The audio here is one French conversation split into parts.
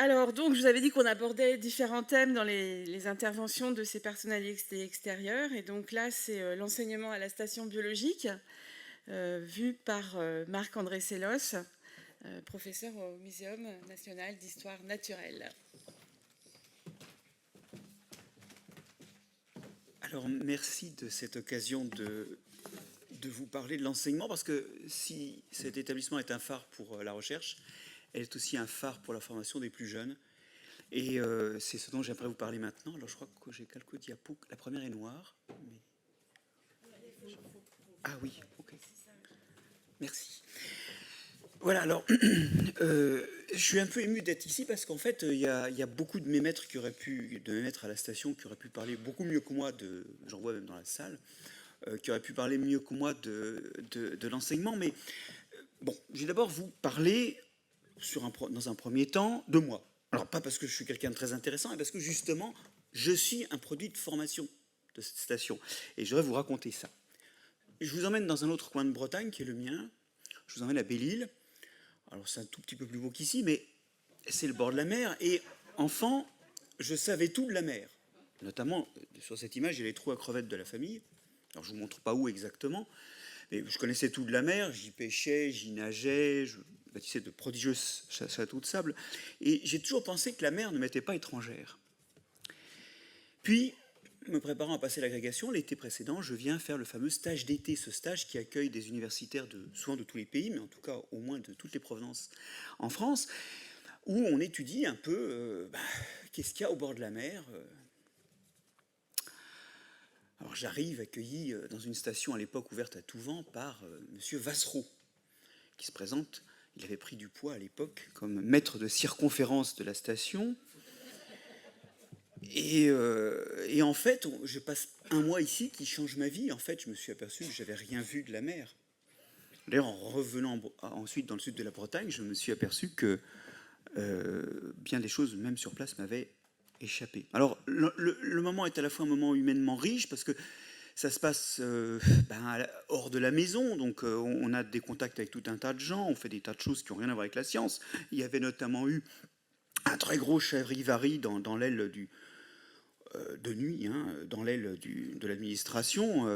Alors, donc, je vous avais dit qu'on abordait différents thèmes dans les interventions de ces personnalités extérieures. Et donc là, c'est l'enseignement à la station biologique, vu par Marc-André Sellos, professeur au Muséum national d'histoire naturelle. Alors, merci de cette occasion de vous parler de l'enseignement, parce que si cet établissement est un phare pour la recherche, elle est aussi un phare pour la formation des plus jeunes. Et c'est ce dont j'aimerais vous parler maintenant. Alors, je crois que j'ai quelques diapos. La première est noire. Mais... Ah oui, ok. Merci. Voilà, alors, je suis un peu ému d'être ici parce qu'en fait, il y a beaucoup de mes maîtres de mes maîtres à la station qui auraient pu parler beaucoup mieux que moi j'en vois même dans la salle, qui auraient pu parler mieux que moi de l'enseignement. Mais bon, je vais d'abord vous parler dans un premier temps de moi. Alors, pas parce que je suis quelqu'un de très intéressant, mais parce que justement, je suis un produit de formation de cette station. Et je voudrais vous raconter ça. Je vous emmène dans un autre coin de Bretagne qui est le mien. Je vous emmène à Belle-Île. Alors, c'est un tout petit peu plus beau qu'ici, mais c'est le bord de la mer. Et enfant, je savais tout de la mer. Notamment, sur cette image, il y a les trous à crevettes de la famille. Alors, je ne vous montre pas où exactement, mais je connaissais tout de la mer. J'y pêchais, j'y nageais, je bâtissais de prodigieux châteaux de sable. Et j'ai toujours pensé que la mer ne m'était pas étrangère. Puis, me préparant à passer l'agrégation, l'été précédent, je viens faire le fameux stage d'été, ce stage qui accueille des universitaires souvent de tous les pays, mais en tout cas au moins de toutes les provenances en France, où on étudie un peu qu'est-ce qu'il y a au bord de la mer. Alors j'arrive accueilli dans une station à l'époque ouverte à tout vent par monsieur Vassereau, qui se présente. Il avait pris du poids à l'époque comme maître de circonférence de la station. Et en fait, je passe un mois ici qui change ma vie. En fait, je me suis aperçu que j'avais rien vu de la mer. D'ailleurs, en revenant ensuite dans le sud de la Bretagne, je me suis aperçu que bien des choses, même sur place, m'avaient échappé. Alors, le moment est à la fois un moment humainement riche, parce que ça se passe hors de la maison, donc on a des contacts avec tout un tas de gens, on fait des tas de choses qui n'ont rien à voir avec la science. Il y avait notamment eu un très gros charivari dans l'aile de nuit, hein, dans l'aile de l'administration.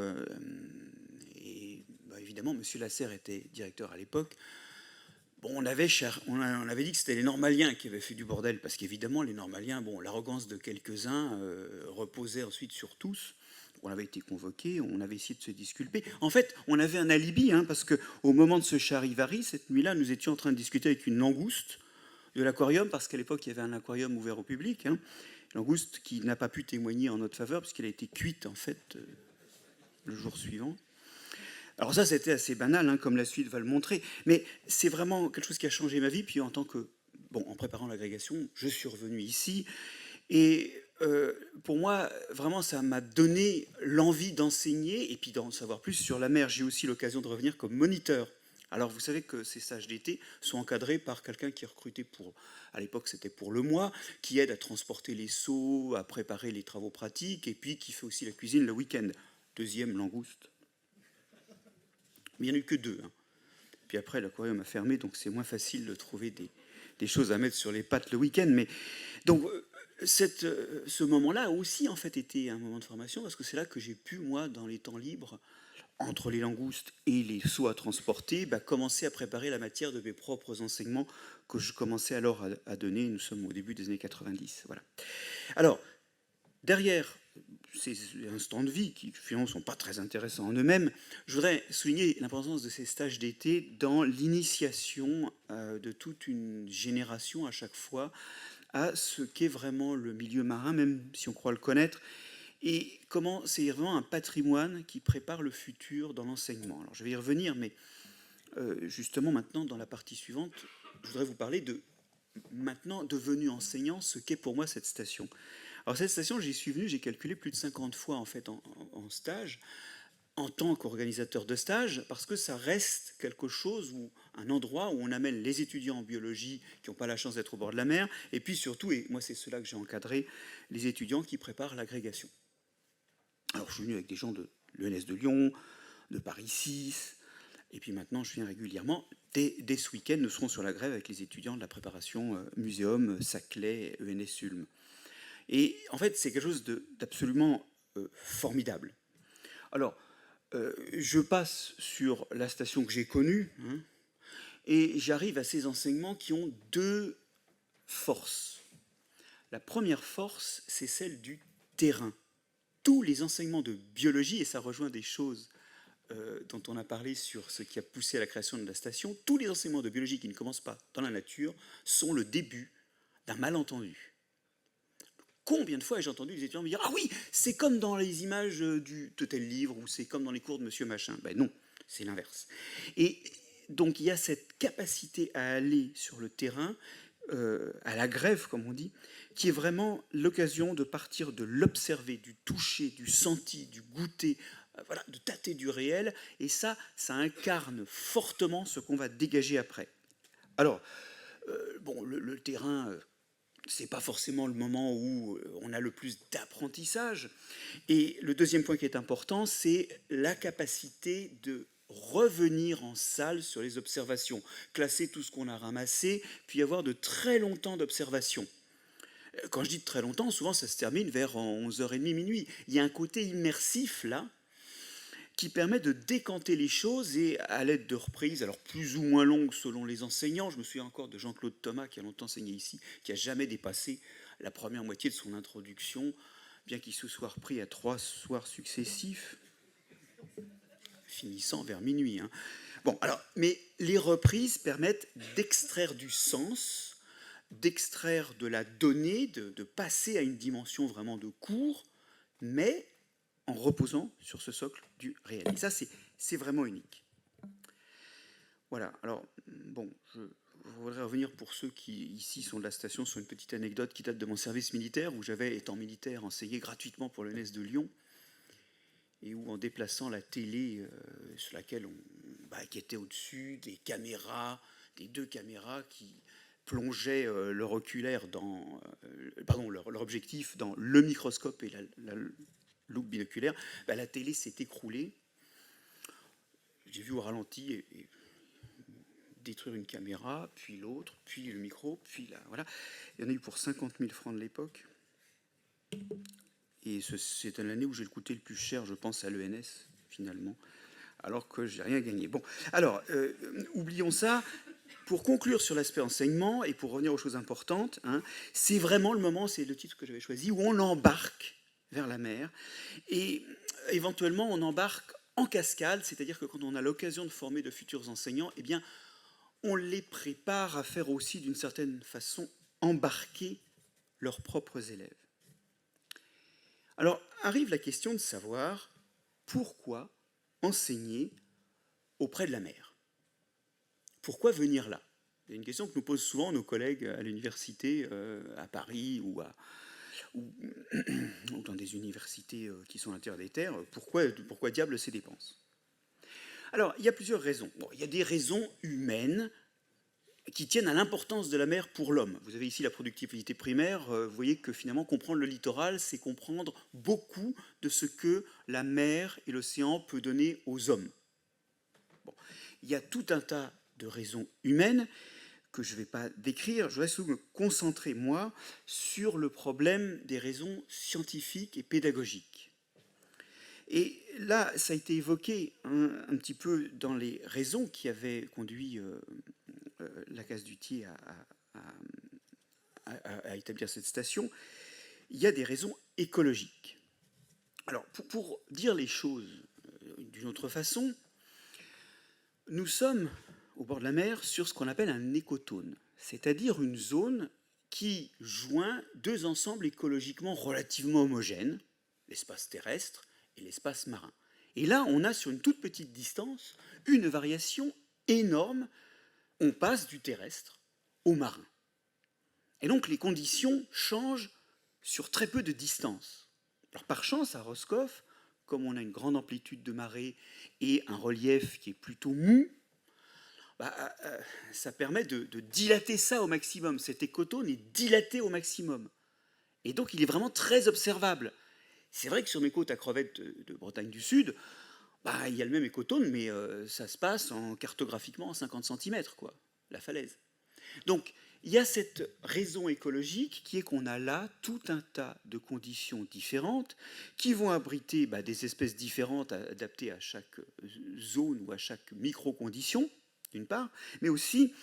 Et évidemment, M. Lasserre était directeur à l'époque. Bon, on avait dit que c'était les Normaliens qui avaient fait du bordel, parce qu'évidemment, les Normaliens, bon, l'arrogance de quelques-uns reposait ensuite sur tous. On avait été convoqués, on avait essayé de se disculper. En fait, on avait un alibi, hein, parce qu'au moment de ce charivari, cette nuit-là, nous étions en train de discuter avec une langouste de l'aquarium, parce qu'à l'époque, il y avait un aquarium ouvert au public. Hein. Langouste qui n'a pas pu témoigner en notre faveur, puisqu'elle a été cuite, en fait, le jour suivant. Alors ça, c'était assez banal, hein, comme la suite va le montrer, mais c'est vraiment quelque chose qui a changé ma vie. Puis en en préparant l'agrégation, je suis revenu ici, et pour moi, vraiment, ça m'a donné l'envie d'enseigner, et puis d'en savoir plus sur la mer. J'ai aussi l'occasion de revenir comme moniteur. Alors vous savez que ces stages d'été sont encadrés par quelqu'un qui est recruté à l'époque c'était pour le mois, qui aide à transporter les seaux, à préparer les travaux pratiques, et puis qui fait aussi la cuisine le week-end. Deuxième langouste. Mais il n'y en a eu que deux. Hein. Puis après, l'aquarium a fermé, donc c'est moins facile de trouver des choses à mettre sur les pattes le week-end. Mais donc, ce moment-là a aussi en fait été un moment de formation, parce que c'est là que j'ai pu, moi, dans les temps libres, entre les langoustes et les seaux à transporter, commencer à préparer la matière de mes propres enseignements que je commençais alors à donner. Nous sommes au début des années 90. Voilà. Alors, derrière ces instants de vie qui finalement ne sont pas très intéressants en eux-mêmes, je voudrais souligner l'importance de ces stages d'été dans l'initiation de toute une génération à chaque fois à ce qu'est vraiment le milieu marin, même si on croit le connaître, et comment c'est vraiment un patrimoine qui prépare le futur dans l'enseignement. Alors je vais y revenir, mais justement maintenant dans la partie suivante, je voudrais vous parler de maintenant devenu enseignant, ce qu'est pour moi cette station. Alors cette station, j'y suis venu, j'ai calculé plus de 50 fois en fait en stage, en tant qu'organisateur de stage, parce que ça reste quelque chose, un endroit où on amène les étudiants en biologie qui n'ont pas la chance d'être au bord de la mer, et puis surtout, et moi c'est cela que j'ai encadré, les étudiants qui préparent l'agrégation. Alors je suis venu avec des gens de l'ENS de Lyon, de Paris 6, Et puis maintenant, je viens régulièrement. Dès ce week-end, nous serons sur la grève avec les étudiants de la préparation Muséum, Saclay, ENS Ulm. Et en fait, c'est quelque chose d'absolument formidable. Alors, je passe sur la station que j'ai connue, hein, et j'arrive à ces enseignements qui ont deux forces. La première force, c'est celle du terrain. Tous les enseignements de biologie, et ça rejoint des choses dont on a parlé sur ce qui a poussé à la création de la station, tous les enseignements de biologie qui ne commencent pas dans la nature sont le début d'un malentendu. Combien de fois ai-je entendu des étudiants me dire « Ah oui, c'est comme dans les images de tel livre » ou « C'est comme dans les cours de Monsieur Machin ». Ben non, c'est l'inverse. Et donc il y a cette capacité à aller sur le terrain, à la grève comme on dit, qui est vraiment l'occasion de partir de l'observer, du toucher, du senti, du goûter, voilà, de tâter du réel, et ça incarne fortement ce qu'on va dégager après. Alors, bon, le terrain, c'est pas forcément le moment où on a le plus d'apprentissage, et le deuxième point qui est important, c'est la capacité de revenir en salle sur les observations, classer tout ce qu'on a ramassé, puis avoir de très longs temps d'observation. Quand je dis de très longtemps, souvent ça se termine vers 11h30, minuit. Il y a un côté immersif là, qui permet de décanter les choses et à l'aide de reprises, alors plus ou moins longues selon les enseignants. Je me souviens encore de Jean-Claude Thomas qui a longtemps enseigné ici, qui n'a jamais dépassé la première moitié de son introduction, bien qu'il se soit repris à 3 soirs successifs, finissant vers minuit. Hein. Bon, alors, mais les reprises permettent d'extraire du sens, d'extraire de la donnée, de passer à une dimension vraiment de cours, mais en reposant sur ce socle du réel. Et ça, c'est vraiment unique. Voilà, alors, bon, je voudrais revenir pour ceux qui, ici, sont de la station, sur une petite anecdote qui date de mon service militaire, où j'avais, étant militaire, enseigné gratuitement pour l'ENS de Lyon, et où, en déplaçant la télé sur laquelle qui était au-dessus, des caméras, des deux caméras qui plongeaient leur oculaire dans, leur objectif dans le microscope et la loupe binoculaire, la télé s'est écroulée. J'ai vu au ralenti et détruire une caméra, puis l'autre, puis le micro, puis là, voilà. Il y en a eu pour 50 000 francs de l'époque. Et c'est l'année où j'ai coûté le plus cher, je pense, à l'ENS, finalement, alors que j'ai rien gagné. Bon, alors, oublions ça. Pour conclure sur l'aspect enseignement et pour revenir aux choses importantes, hein, c'est vraiment le moment, c'est le titre que j'avais choisi, où on embarque vers la mer et éventuellement on embarque en cascade, c'est-à-dire que quand on a l'occasion de former de futurs enseignants, eh bien, on les prépare à faire aussi d'une certaine façon embarquer leurs propres élèves. Alors arrive la question de savoir pourquoi enseigner auprès de la mer. Pourquoi venir là? C'est une question que nous posent souvent nos collègues à l'université, à Paris ou dans des universités qui sont à l'intérieur des terres. Pourquoi diable ces dépenses? Alors, il y a plusieurs raisons. Bon, il y a des raisons humaines qui tiennent à l'importance de la mer pour l'homme. Vous avez ici la productivité primaire. Vous voyez que finalement, comprendre le littoral, c'est comprendre beaucoup de ce que la mer et l'océan peuvent donner aux hommes. Bon, il y a tout un tas de raisons humaines que je ne vais pas décrire. Je vais surtout me concentrer, moi, sur le problème des raisons scientifiques et pédagogiques. Et là, ça a été évoqué un petit peu dans les raisons qui avaient conduit la Case du Thiers à établir cette station. Il y a des raisons écologiques. Alors, pour dire les choses d'une autre façon, nous sommes au bord de la mer sur ce qu'on appelle un écotone, c'est-à-dire une zone qui joint deux ensembles écologiquement relativement homogènes, l'espace terrestre et l'espace marin. Et là, on a sur une toute petite distance une variation énorme. On passe du terrestre au marin. Et donc les conditions changent sur très peu de distance. Alors par chance, à Roscoff, comme on a une grande amplitude de marée et un relief qui est plutôt mou, ça permet de dilater ça au maximum. Cet écotone est dilaté au maximum. Et donc il est vraiment très observable. C'est vrai que sur mes côtes à crevettes de Bretagne du Sud, bah, il y a le même écotone, mais ça se passe cartographiquement en 50 centimètres, quoi, la falaise. Donc, il y a cette raison écologique qui est qu'on a là tout un tas de conditions différentes qui vont abriter des espèces différentes adaptées à chaque zone ou à chaque micro-condition, d'une part, mais aussi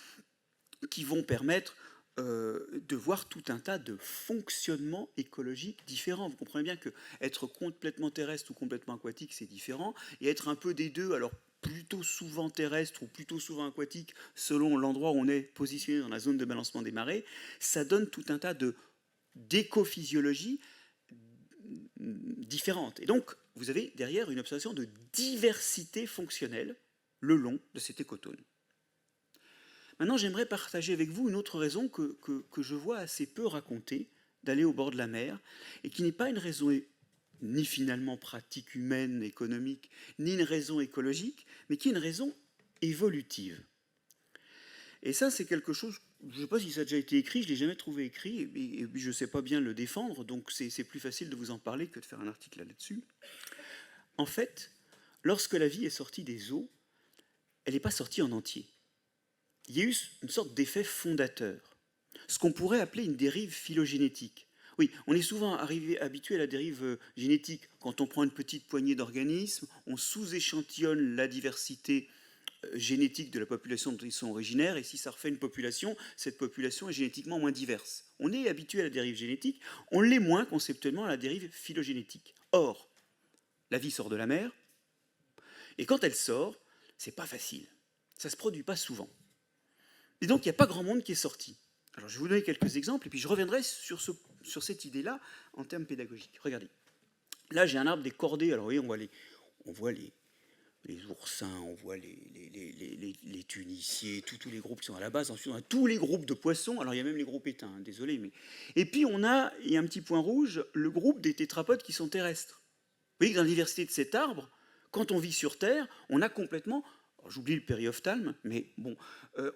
qui vont permettre de voir tout un tas de fonctionnements écologiques différents. Vous comprenez bien que être complètement terrestre ou complètement aquatique, c'est différent, et être un peu des deux, alors plutôt souvent terrestre ou plutôt souvent aquatique, selon l'endroit où on est positionné dans la zone de balancement des marées, ça donne tout un tas d'écophysiologie différentes. Et donc, vous avez derrière une observation de diversité fonctionnelle le long de cet écotone. Maintenant, j'aimerais partager avec vous une autre raison que je vois assez peu racontée d'aller au bord de la mer, et qui n'est pas une raison ni finalement pratique humaine, économique, ni une raison écologique, mais qui est une raison évolutive. Et ça, c'est quelque chose, je ne sais pas si ça a déjà été écrit, je ne l'ai jamais trouvé écrit, et puis je ne sais pas bien le défendre, donc c'est plus facile de vous en parler que de faire un article là-dessus. En fait, lorsque la vie est sortie des eaux, elle n'est pas sortie en entier. Il y a eu une sorte d'effet fondateur, ce qu'on pourrait appeler une dérive phylogénétique. Oui, on est souvent habitué à la dérive génétique. Quand on prend une petite poignée d'organismes, on sous-échantillonne la diversité génétique de la population dont ils sont originaires, et si ça refait une population, cette population est génétiquement moins diverse. On est habitué à la dérive génétique, on l'est moins conceptuellement à la dérive phylogénétique. Or, la vie sort de la mer, et quand elle sort, c'est pas facile. Ça se produit pas souvent. Et donc, il n'y a pas grand monde qui est sorti. Alors, je vais vous donner quelques exemples, et puis je reviendrai sur cette idée-là en termes pédagogiques. Regardez. Là, j'ai un arbre des cordées. Alors, vous voyez, on voit les oursins, on voit les tuniciers, tous les groupes qui sont à la base. Ensuite, on a tous les groupes de poissons. Alors, il y a même les groupes éteints, hein, désolé. Et puis, il y a un petit point rouge, le groupe des tétrapodes qui sont terrestres. Vous voyez que dans la diversité de cet arbre, quand on vit sur Terre, on a complètement... J'oublie le périophtalme, mais bon,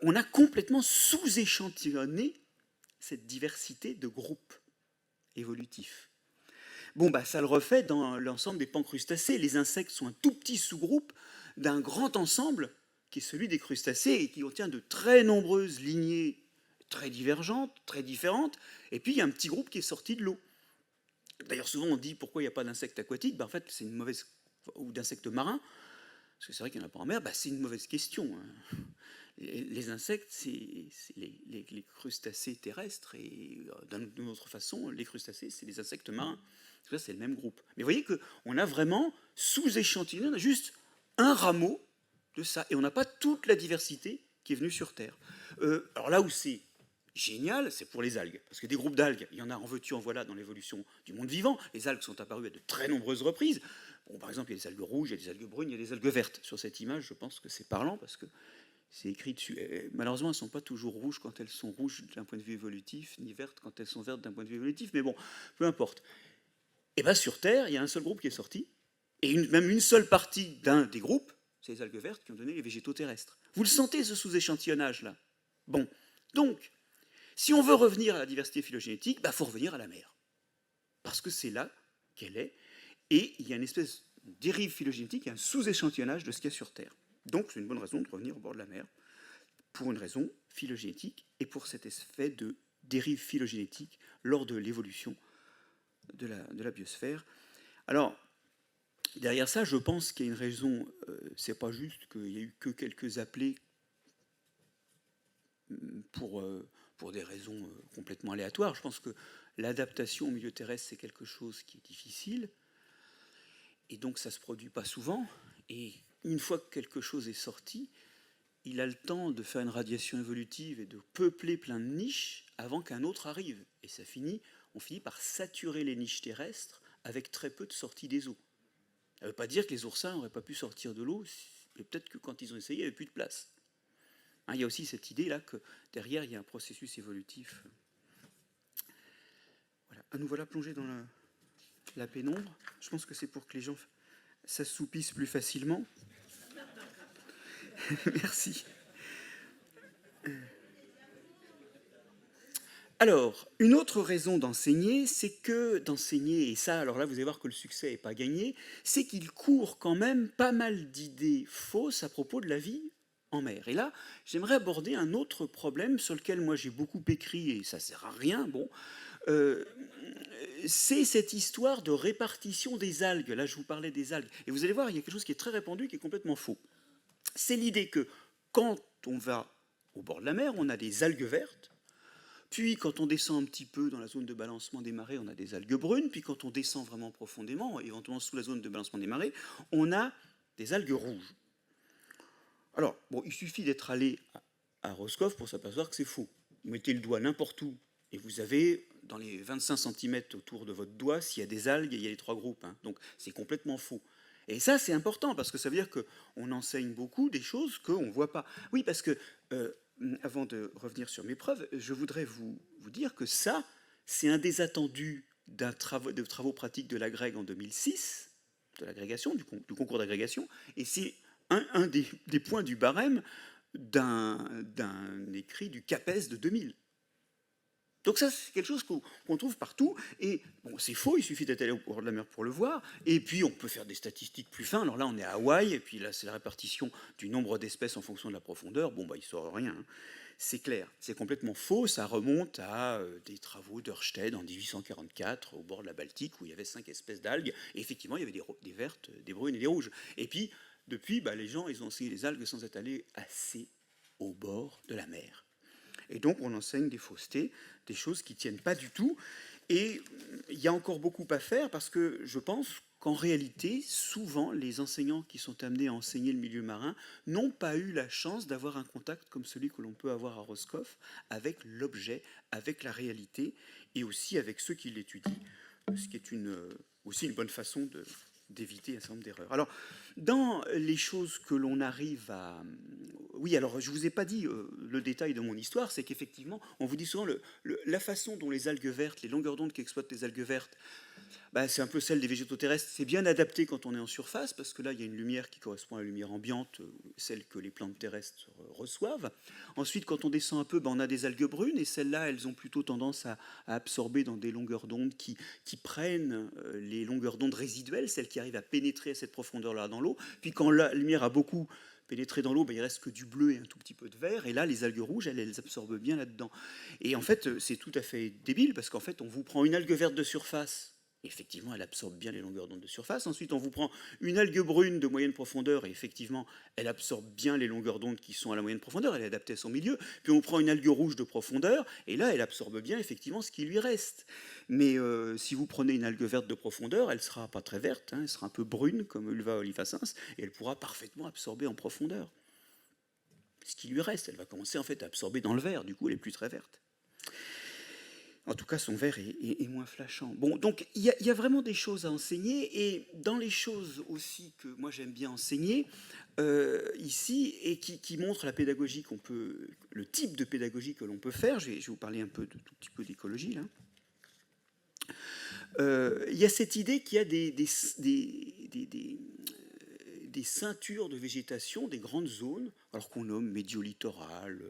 on a complètement sous-échantillonné cette diversité de groupes évolutifs. Bon, ça le refait dans l'ensemble des pancrustacés. Les insectes sont un tout petit sous-groupe d'un grand ensemble qui est celui des crustacés et qui contient de très nombreuses lignées très divergentes, très différentes. Et puis, il y a un petit groupe qui est sorti de l'eau. D'ailleurs, souvent, on dit pourquoi il n'y a pas d'insectes aquatiques. En fait, c'est une mauvaise... ou d'insectes marins. Parce que c'est vrai qu'il n'y en a pas en mer, c'est une mauvaise question. Les insectes, c'est les crustacés terrestres, et d'une autre façon, les crustacés, c'est les insectes marins. Ça, c'est le même groupe. Mais vous voyez qu'on a vraiment sous-échantillonné, on a juste un rameau de ça, et on n'a pas toute la diversité qui est venue sur Terre. Alors là où c'est génial, c'est pour les algues. Parce que des groupes d'algues, il y en a en veux-tu, en voilà dans l'évolution du monde vivant. Les algues sont apparues à de très nombreuses reprises. Bon, par exemple, il y a des algues rouges, il y a des algues brunes, il y a des algues vertes. Sur cette image, je pense que c'est parlant parce que c'est écrit dessus. Et malheureusement, elles ne sont pas toujours rouges quand elles sont rouges d'un point de vue évolutif, ni vertes quand elles sont vertes d'un point de vue évolutif, mais bon, peu importe. Et bien sur Terre, il y a un seul groupe qui est sorti, et même une seule partie d'un des groupes, c'est les algues vertes qui ont donné les végétaux terrestres. Vous le sentez, ce sous-échantillonnage-là? Bon, donc, si on veut revenir à la diversité phylogénétique, il faut revenir à la mer. Parce que c'est là qu'elle est, et il y a une espèce de dérive phylogénétique, un sous-échantillonnage de ce qu'il y a sur Terre. Donc c'est une bonne raison de revenir au bord de la mer, pour une raison phylogénétique, et pour cet effet de dérive phylogénétique lors de l'évolution de la biosphère. Alors, derrière ça, je pense qu'il y a une raison, c'est pas juste qu'il n'y a eu que quelques appelés pour des raisons complètement aléatoires. Je pense que l'adaptation au milieu terrestre, c'est quelque chose qui est difficile, et donc ça ne se produit pas souvent, et une fois que quelque chose est sorti, il a le temps de faire une radiation évolutive et de peupler plein de niches avant qu'un autre arrive. Et on finit par saturer les niches terrestres avec très peu de sorties des eaux. Ça ne veut pas dire que les oursins n'auraient pas pu sortir de l'eau, mais peut-être que quand ils ont essayé, il n'y avait plus de place. Il y a aussi cette idée-là que derrière, il y a un processus évolutif. Voilà. Nous voilà plongés dans la pénombre. Je pense que c'est pour que les gens s'assoupissent plus facilement. Merci. Alors, une autre raison d'enseigner, c'est que d'enseigner, et ça, alors là, vous allez voir que le succès n'est pas gagné, c'est qu'il court quand même pas mal d'idées fausses à propos de la vie en mer. Et là, j'aimerais aborder un autre problème sur lequel moi j'ai beaucoup écrit, et ça sert à rien, bon, euh, c'est cette histoire de répartition des algues. Là, je vous parlais des algues. Et vous allez voir, il y a quelque chose qui est très répandu, qui est complètement faux. C'est l'idée que quand on va au bord de la mer, on a des algues vertes. Puis quand on descend un petit peu dans la zone de balancement des marées, on a des algues brunes. Puis quand on descend vraiment profondément, éventuellement sous la zone de balancement des marées, on a des algues rouges. Alors, bon, il suffit d'être allé à Roscoff pour s'apercevoir que c'est faux. Vous mettez le doigt n'importe où et vous avez dans les 25 cm autour de votre doigt, s'il y a des algues, il y a les trois groupes. Hein. Donc c'est complètement faux. Et ça, c'est important parce que ça veut dire qu'on enseigne beaucoup des choses qu'on ne voit pas. Oui, parce que, avant de revenir sur mes preuves, je voudrais vous dire que ça, c'est un des attendus de travaux pratiques de l'agrég en 2006, de l'agrégation, du concours d'agrégation, et c'est un des points du barème d'un écrit du CAPES de 2000. Donc ça, c'est quelque chose qu'on trouve partout. Et bon, c'est faux, il suffit d'être allé au bord de la mer pour le voir. Et puis, on peut faire des statistiques plus fines. Alors là, on est à Hawaï, et puis là, c'est la répartition du nombre d'espèces en fonction de la profondeur. Bon, bah, il ne sort rien. Hein. C'est clair, c'est complètement faux. Ça remonte à des travaux d'Ørsted en 1844, au bord de la Baltique, où il y avait 5 espèces d'algues. Et effectivement, il y avait des vertes, des brunes et des rouges. Et puis, depuis, bah, les gens, ils ont enseigné les algues sans être allés assez au bord de la mer. Et donc on enseigne des faussetés, des choses qui ne tiennent pas du tout. Et il y a encore beaucoup à faire parce que je pense qu'en réalité, souvent, les enseignants qui sont amenés à enseigner le milieu marin n'ont pas eu la chance d'avoir un contact comme celui que l'on peut avoir à Roscoff avec l'objet, avec la réalité et aussi avec ceux qui l'étudient, ce qui est aussi une bonne façon d'éviter un certain nombre d'erreurs. Alors, dans les choses que l'on arrive à... Oui, alors je ne vous ai pas dit le détail de mon histoire, c'est qu'effectivement, on vous dit souvent la façon dont les algues vertes, les longueurs d'onde qu'exploitent les algues vertes, bah, c'est un peu celle des végétaux terrestres. C'est bien adapté quand on est en surface, parce que là, il y a une lumière qui correspond à la lumière ambiante, celle que les plantes terrestres reçoivent. Ensuite, quand on descend un peu, bah, on a des algues brunes, et celles-là, elles ont plutôt tendance à absorber dans des longueurs d'onde qui prennent les longueurs d'onde résiduelles, celles qui arrivent à pénétrer à cette profondeur-là dans l'eau. Puis quand la lumière a beaucoup pénétré dans l'eau, ben, il reste que du bleu et un tout petit peu de vert, et là, les algues rouges, elles absorbent bien là-dedans. Et en fait, c'est tout à fait débile, parce qu'en fait, on vous prend une algue verte de surface, effectivement, elle absorbe bien les longueurs d'onde de surface. Ensuite, on vous prend une algue brune de moyenne profondeur, et effectivement, elle absorbe bien les longueurs d'onde qui sont à la moyenne profondeur, elle est adaptée à son milieu. Puis on vous prend une algue rouge de profondeur, et là, elle absorbe bien, effectivement, ce qui lui reste. Mais si vous prenez une algue verte de profondeur, elle ne sera pas très verte, hein, elle sera un peu brune, comme Ulva olivacens, et elle pourra parfaitement absorber en profondeur. Ce qui lui reste, elle va commencer en fait à absorber dans le verre, du coup, elle n'est plus très verte. En tout cas, son verre est moins flashant. Bon, donc il y a vraiment des choses à enseigner, et dans les choses aussi que moi j'aime bien enseigner ici, et qui montrent la pédagogie le type de pédagogie que l'on peut faire, je vais vous parler un peu tout petit peu d'écologie là. Il y a cette idée qu'il y a des ceintures de végétation, des grandes zones, alors qu'on nomme médiolittoral,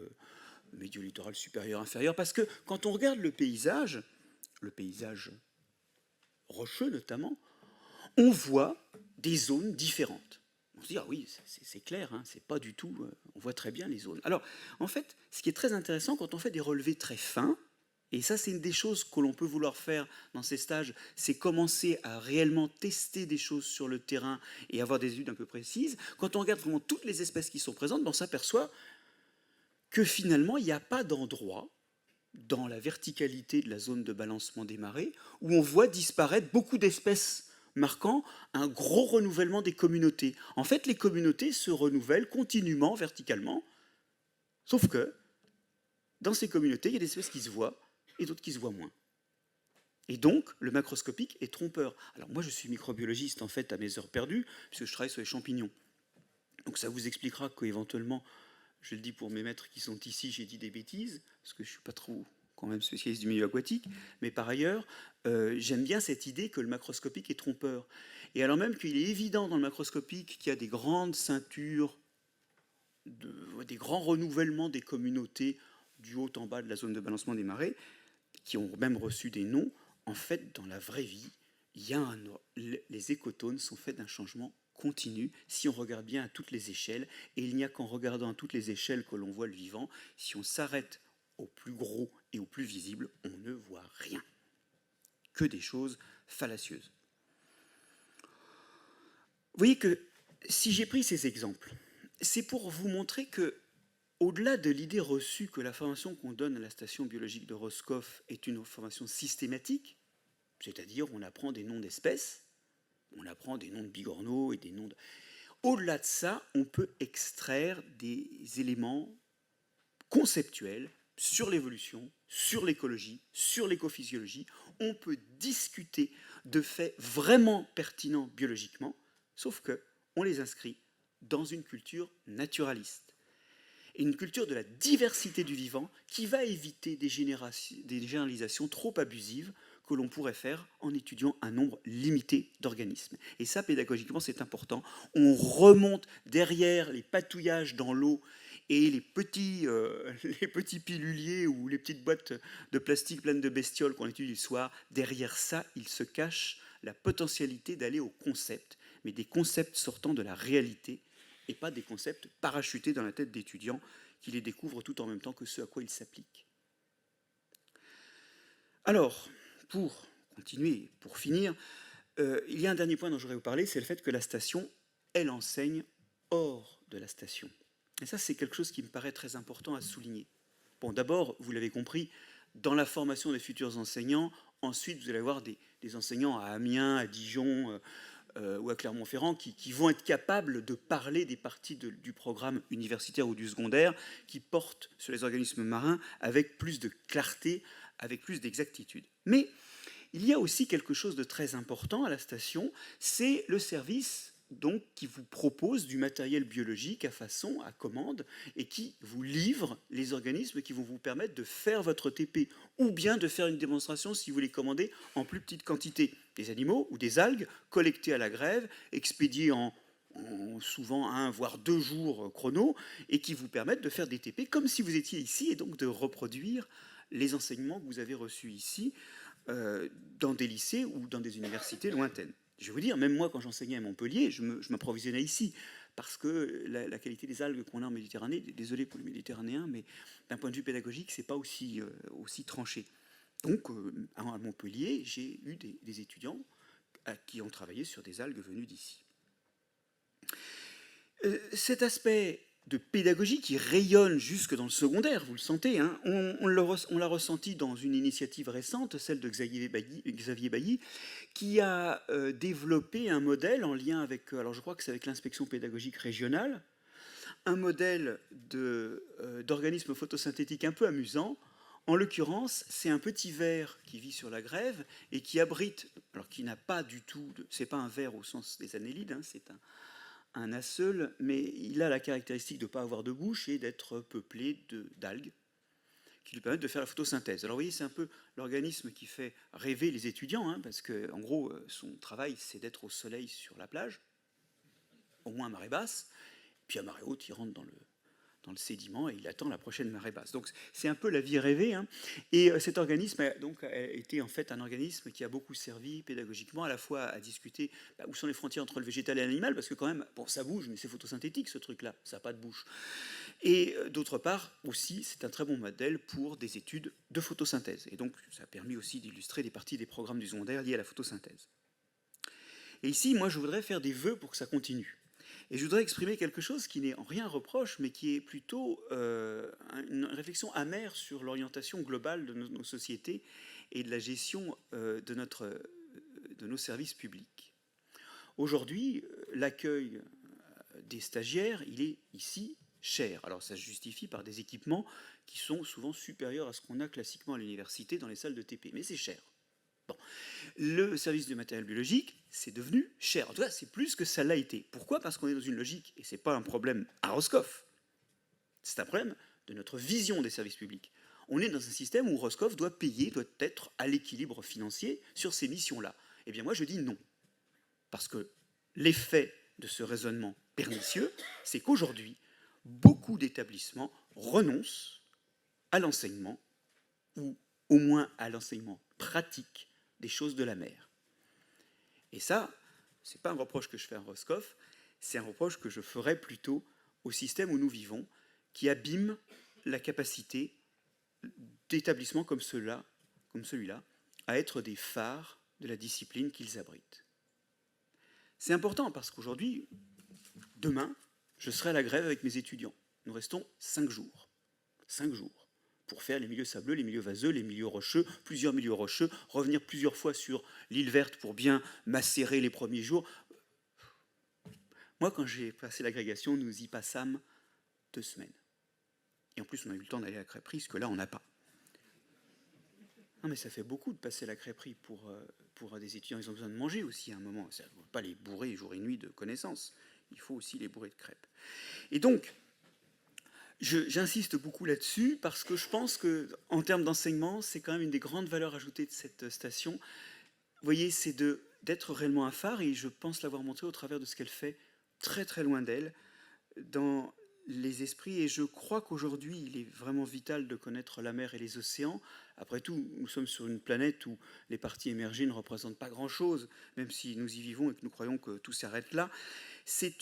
médiolittoral supérieur, inférieur, parce que quand on regarde le paysage rocheux notamment, on voit des zones différentes. On se dit, ah oui, c'est clair, hein, c'est pas du tout, on voit très bien les zones. Alors, en fait, ce qui est très intéressant, quand on fait des relevés très fins, et ça c'est une des choses que l'on peut vouloir faire dans ces stages, c'est commencer à réellement tester des choses sur le terrain et avoir des études un peu précises. Quand on regarde vraiment toutes les espèces qui sont présentes, on s'aperçoit que finalement, il n'y a pas d'endroit dans la verticalité de la zone de balancement des marées où on voit disparaître beaucoup d'espèces, marquant un gros renouvellement des communautés. En fait, les communautés se renouvellent continuellement, verticalement, sauf que dans ces communautés, il y a des espèces qui se voient et d'autres qui se voient moins. Et donc, le macroscopique est trompeur. Alors moi, je suis microbiologiste, en fait, à mes heures perdues, puisque je travaille sur les champignons. Donc ça vous expliquera qu'éventuellement, je le dis pour mes maîtres qui sont ici, j'ai dit des bêtises, parce que je ne suis pas trop quand même spécialiste du milieu aquatique, mais par ailleurs, j'aime bien cette idée que le macroscopique est trompeur. Et alors même qu'il est évident dans le macroscopique qu'il y a des grandes ceintures, des grands renouvellements des communautés du haut en bas de la zone de balancement des marées, qui ont même reçu des noms, en fait, dans la vraie vie, les écotones sont faits d'un changement continu si on regarde bien à toutes les échelles, et il n'y a qu'en regardant à toutes les échelles que l'on voit le vivant. Si on s'arrête au plus gros et au plus visible, on ne voit rien. Que des choses fallacieuses. Vous voyez que si j'ai pris ces exemples, c'est pour vous montrer que, au-delà de l'idée reçue que la formation qu'on donne à la station biologique de Roscoff est une formation systématique, c'est-à-dire on apprend des noms d'espèces, on apprend des noms de bigorneaux et des noms de... Au-delà de ça, on peut extraire des éléments conceptuels sur l'évolution, sur l'écologie, sur l'écophysiologie. On peut discuter de faits vraiment pertinents biologiquement, sauf qu'on les inscrit dans une culture naturaliste. Et une culture de la diversité du vivant qui va éviter des généralisations trop abusives que l'on pourrait faire en étudiant un nombre limité d'organismes. Et ça, pédagogiquement, c'est important. On remonte derrière les patouillages dans l'eau et les petits piluliers ou les petites boîtes de plastique pleines de bestioles qu'on étudie le soir. Derrière ça, il se cache la potentialité d'aller au concept, mais des concepts sortant de la réalité et pas des concepts parachutés dans la tête d'étudiants qui les découvrent tout en même temps que ce à quoi ils s'appliquent. Alors, pour continuer, pour finir, il y a un dernier point dont je voudrais vous parler, c'est le fait que la station, elle enseigne hors de la station. Et ça, c'est quelque chose qui me paraît très important à souligner. Bon, d'abord, vous l'avez compris, dans la formation des futurs enseignants, ensuite, vous allez avoir des enseignants à Amiens, à Dijon ou à Clermont-Ferrand qui vont être capables de parler des parties du programme universitaire ou du secondaire qui portent sur les organismes marins avec plus de clarté, avec plus d'exactitude. Mais il y a aussi quelque chose de très important à la station, c'est le service donc, qui vous propose du matériel biologique à façon, à commande, et qui vous livre les organismes qui vont vous permettre de faire votre TP, ou bien de faire une démonstration si vous les commandez en plus petite quantité. Des animaux ou des algues collectées à la grève, expédiées en souvent 1 voire 2 jours chrono, et qui vous permettent de faire des TP comme si vous étiez ici, et donc de reproduire les enseignements que vous avez reçus ici, dans des lycées ou dans des universités lointaines. Je vais vous dire, même moi, quand j'enseignais à Montpellier, je m'approvisionnais ici, parce que la qualité des algues qu'on a en Méditerranée, désolé pour les Méditerranéens, mais d'un point de vue pédagogique, c'est pas aussi tranché. Donc, à Montpellier, j'ai eu des étudiants qui ont travaillé sur des algues venues d'ici. Cet aspect de pédagogie qui rayonne jusque dans le secondaire, vous le sentez, hein, on l'a ressenti dans une initiative récente, celle de Xavier Bailly, qui a développé un modèle en lien avec, alors je crois que c'est avec l'inspection pédagogique régionale, un modèle d'organisme photosynthétique un peu amusant. En l'occurrence, c'est un petit ver qui vit sur la grève et qui abrite, alors qui n'a pas du tout, c'est pas un ver au sens des annélides, hein, c'est un aceul, mais il a la caractéristique de ne pas avoir de bouche et d'être peuplé d'algues qui lui permettent de faire la photosynthèse. Alors vous voyez, c'est un peu l'organisme qui fait rêver les étudiants, hein, parce qu'en gros, son travail, c'est d'être au soleil sur la plage, au moins à marée basse, puis à marée haute, il rentre dans le sédiment et il attend la prochaine marée basse. Donc c'est un peu la vie rêvée. Hein. Et cet organisme a été en fait un organisme qui a beaucoup servi pédagogiquement, à la fois à discuter où sont les frontières entre le végétal et l'animal, parce que quand même, bon, ça bouge, mais c'est photosynthétique ce truc-là, ça n'a pas de bouche. Et d'autre part, aussi, c'est un très bon modèle pour des études de photosynthèse. Et donc ça a permis aussi d'illustrer des parties des programmes du secondaire liés à la photosynthèse. Et ici, moi, je voudrais faire des vœux pour que ça continue. Et je voudrais exprimer quelque chose qui n'est en rien un reproche, mais qui est plutôt une réflexion amère sur l'orientation globale de nos sociétés et de la gestion de nos services publics. Aujourd'hui, l'accueil des stagiaires, il est ici cher. Alors ça se justifie par des équipements qui sont souvent supérieurs à ce qu'on a classiquement à l'université dans les salles de TP, mais c'est cher. Bon. Le service du matériel biologique, c'est devenu cher. En tout cas, c'est plus que ça l'a été. Pourquoi ? Parce qu'on est dans une logique, et ce n'est pas un problème à Roscoff, c'est un problème de notre vision des services publics. On est dans un système où Roscoff doit payer, doit être à l'équilibre financier sur ces missions-là. Eh bien moi, je dis non. Parce que l'effet de ce raisonnement pernicieux, c'est qu'aujourd'hui, beaucoup d'établissements renoncent à l'enseignement ou au moins à l'enseignement pratique des choses de la mer. Et ça, ce n'est pas un reproche que je fais à Roscoff, c'est un reproche que je ferais plutôt au système où nous vivons, qui abîme la capacité d'établissements comme celui-là à être des phares de la discipline qu'ils abritent. C'est important parce qu'aujourd'hui, demain, je serai à la grève avec mes étudiants. Nous restons 5 jours. 5 jours pour faire les milieux sableux, les milieux vaseux, les milieux rocheux, plusieurs milieux rocheux, revenir plusieurs fois sur l'île verte pour bien macérer les premiers jours. Moi, quand j'ai passé l'agrégation, nous y passâmes 2 semaines. Et en plus, on a eu le temps d'aller à la crêperie, ce que là, on n'a pas. Non, mais ça fait beaucoup de passer la crêperie pour des étudiants. Ils ont besoin de manger aussi à un moment. Ça ne va pas les bourrer jour et nuit de connaissances. Il faut aussi les bourrer de crêpes. Et donc, j'insiste beaucoup là-dessus parce que je pense qu'en termes d'enseignement, c'est quand même une des grandes valeurs ajoutées de cette station. Vous voyez, c'est d'être réellement un phare, et je pense l'avoir montré au travers de ce qu'elle fait très très loin d'elle, dans les esprits. Et je crois qu'aujourd'hui, il est vraiment vital de connaître la mer et les océans. Après tout, nous sommes sur une planète où les parties émergées ne représentent pas grand-chose, même si nous y vivons et que nous croyons que tout s'arrête là. C'est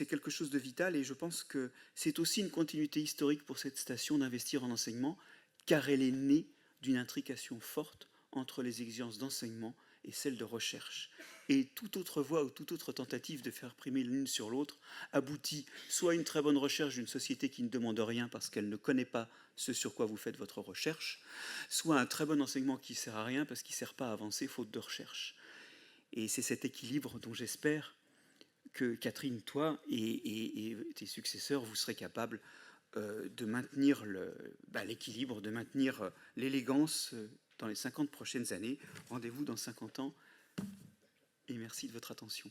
quelque chose de vital, et je pense que c'est aussi une continuité historique pour cette station d'investir en enseignement, car elle est née d'une intrication forte entre les exigences d'enseignement et celles de recherche. Et toute autre voie ou toute autre tentative de faire primer l'une sur l'autre aboutit soit à une très bonne recherche d'une société qui ne demande rien parce qu'elle ne connaît pas ce sur quoi vous faites votre recherche, soit à un très bon enseignement qui ne sert à rien parce qu'il ne sert pas à avancer faute de recherche. Et c'est cet équilibre dont j'espère que Catherine, toi et tes successeurs, vous serez capables de maintenir l'équilibre, de maintenir l'élégance dans les 50 prochaines années. Rendez-vous dans 50 ans, et merci de votre attention.